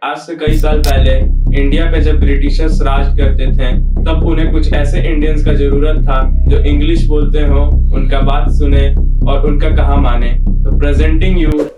आज से कई साल पहले इंडिया पे जब ब्रिटिशर्स राज करते थे तब उन्हें कुछ ऐसे इंडियंस का जरूरत था जो इंग्लिश बोलते हो, उनका बात सुने और उनका कहा माने। तो प्रेजेंटिंग यू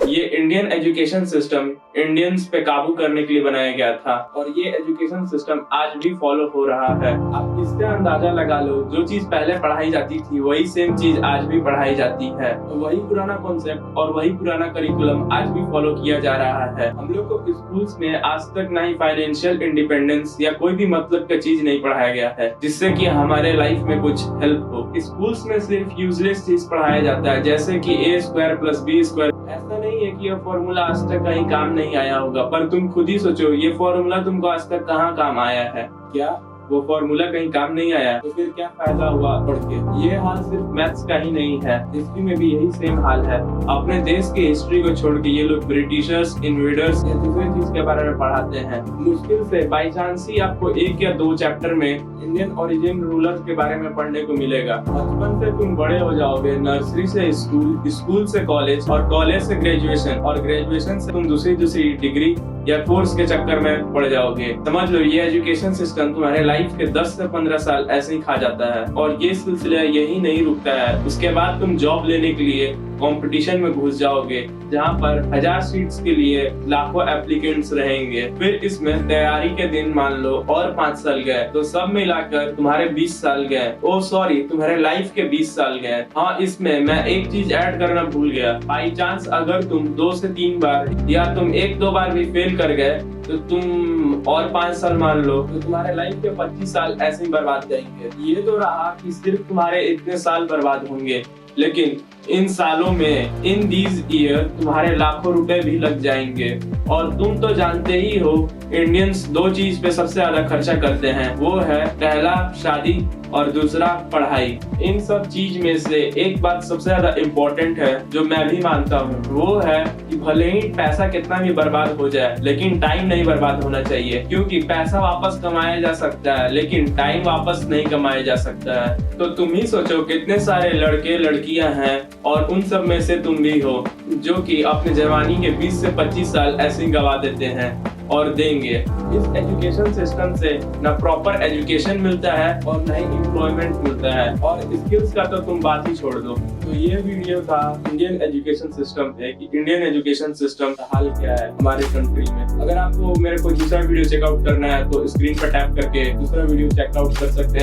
ये इंडियन एजुकेशन सिस्टम इंडियंस पे काबू करने के लिए बनाया गया था और ये एजुकेशन सिस्टम आज भी फॉलो हो रहा है। आप इससे अंदाजा लगा लो, जो चीज पहले पढ़ाई जाती थी वही सेम चीज आज भी पढ़ाई जाती है। तो वही पुराना कॉन्सेप्ट और वही पुराना करिकुलम आज भी फॉलो किया जा रहा है। हम लोग को स्कूल्स में आज तक ना ही फाइनेंशियल इंडिपेंडेंस या कोई भी मतलब का चीज नहीं पढ़ाया गया है जिससे कि हमारे लाइफ में कुछ हेल्प हो। स्कूल्स में सिर्फ यूजलेस चीज पढ़ाया जाता है, जैसे कि a² + b²। ऐसा नहीं है कि यह फॉर्मूला आज तक कहीं काम नहीं आया होगा, पर तुम खुद ही सोचो ये फॉर्मूला तुमको आज तक कहाँ काम आया है? क्या वो फॉर्मूला कहीं काम नहीं आया? तो फिर क्या फायदा हुआ पढ़ के? ये हाल सिर्फ मैथ्स का ही नहीं है, हिस्ट्री में भी यही सेम हाल है। अपने देश की हिस्ट्री को छोड़ के ये लोग ब्रिटिशर्स, इन्वेडर्स या दूसरे चीज के बारे में पढ़ाते हैं। मुश्किल से बाई चांस ही आपको 1 या 2 चैप्टर में इंडियन ओरिजिन रूलर्स के बारे में पढ़ने को मिलेगा। बचपन से तुम बड़े हो जाओगे, नर्सरी से स्कूल, स्कूल से कॉलेज और कॉलेज से ग्रेजुएशन और ग्रेजुएशन से तुम दूसरी डिग्री या कोर्स के चक्कर में पड़ जाओगे। समझ लो ये एजुकेशन सिस्टम तुम्हारे लाइफ के 10 से 15 साल ऐसे ही खा जाता है और ये सिलसिला यही नहीं रुकता है। उसके बाद तुम जॉब लेने के लिए कंपटीशन में घुस जाओगे जहाँ पर 1000 सीट्स के लिए लाखों एप्लीकेंट्स रहेंगे। फिर इसमें तैयारी के दिन मान लो और 5 साल गए, तो सब मिलाकर तुम्हारे 20 साल गए। ओ सॉरी, तुम्हारे लाइफ के 20 साल गए। हाँ, इसमें मैं एक चीज ऐड करना भूल गया। बाई चांस अगर तुम 2 से 3 बार या तुम 1-2 बार भी फेल कर गए तो तुम और 5 साल मान लो, तो तुम्हारे लाइफ के 25 साल ऐसे ही बर्बाद जाएंगे। ये तो रहा कि सिर्फ तुम्हारे इतने साल बर्बाद होंगे, लेकिन इन सालों में, इन दीज ईयर, तुम्हारे लाखों रुपए भी लग जाएंगे। और तुम तो जानते ही हो इंडियंस 2 चीज पे सबसे ज्यादा खर्चा करते हैं, वो है पहला शादी और दूसरा पढ़ाई। इन सब चीज में से एक बात सबसे ज्यादा इम्पोर्टेंट है जो मैं भी मानता हूँ, वो है कि भले ही पैसा कितना भी बर्बाद हो जाए लेकिन टाइम नहीं बर्बाद होना चाहिए। क्योंकि पैसा वापस कमाया जा सकता है लेकिन टाइम वापस नहीं कमाया जा सकता है। तो तुम ही सोचो कितने सारे लड़के लड़कियां हैं और उन सब में से तुम भी हो जो कि अपने जवानी के 20 से 25 साल ऐसे ही गवा देते हैं और देंगे। इस एजुकेशन सिस्टम से ना प्रॉपर एजुकेशन मिलता है और ना ही एम्प्लॉयमेंट मिलता है, और स्किल्स का तो तुम बात ही छोड़ दो। तो ये वीडियो था इंडियन एजुकेशन सिस्टम पे कि इंडियन एजुकेशन सिस्टम का हाल क्या है हमारे कंट्री में। अगर आपको मेरे को दूसरा वीडियो चेकआउट करना है तो स्क्रीन पर टैप करके दूसरा वीडियो चेकआउट कर सकते हैं।